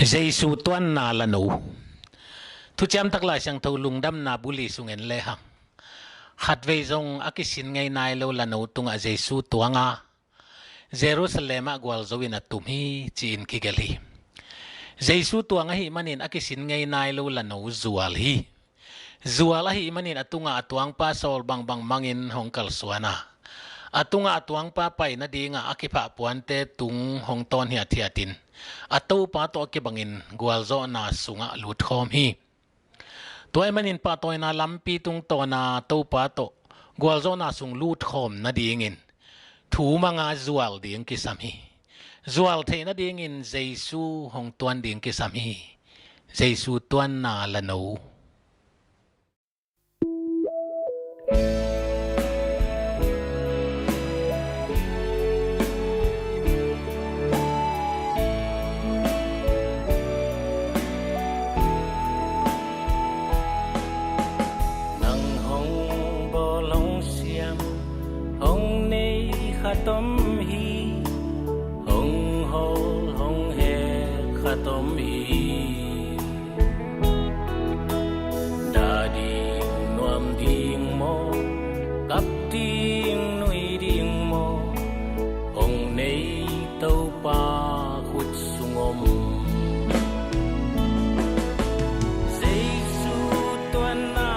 Zeisu tuanna lano thu cham takla sang tho lungdam na buli sungen le hang hatwei zong akisin ngai nai lo lano tunga Zeisu tuanga Jerusalem gwal zowin atumhi chin kigali Zeisu tuanga hi manin akisin ngai nai lo lano zual hi manin atunga atuang pa sol bang mangin hongkal suana atunga atuang pa pai na dinga akipa puante tung hong ton hiatin atau pa to ke bangin gwalzo na sunga lut khom hi toy manin pa toy na lampi tung to na to pa to gwalzo na sung lut khom na dingin thu manga zual ding ki sam hi zual the na dingin Zeisu hong tuan ding ki sam hi Zeisu tuan na lano Tom hi hong hol hong he khatom hi da ding nuam ding mo kap ding nui ding mo hong nei tau pa khut sungom Zeisu tuanna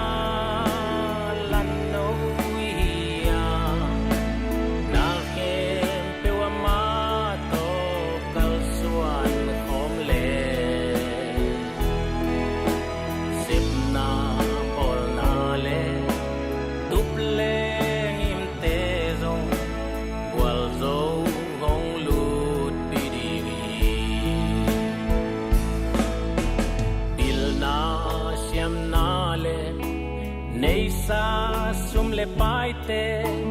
lano nei sa sum le paite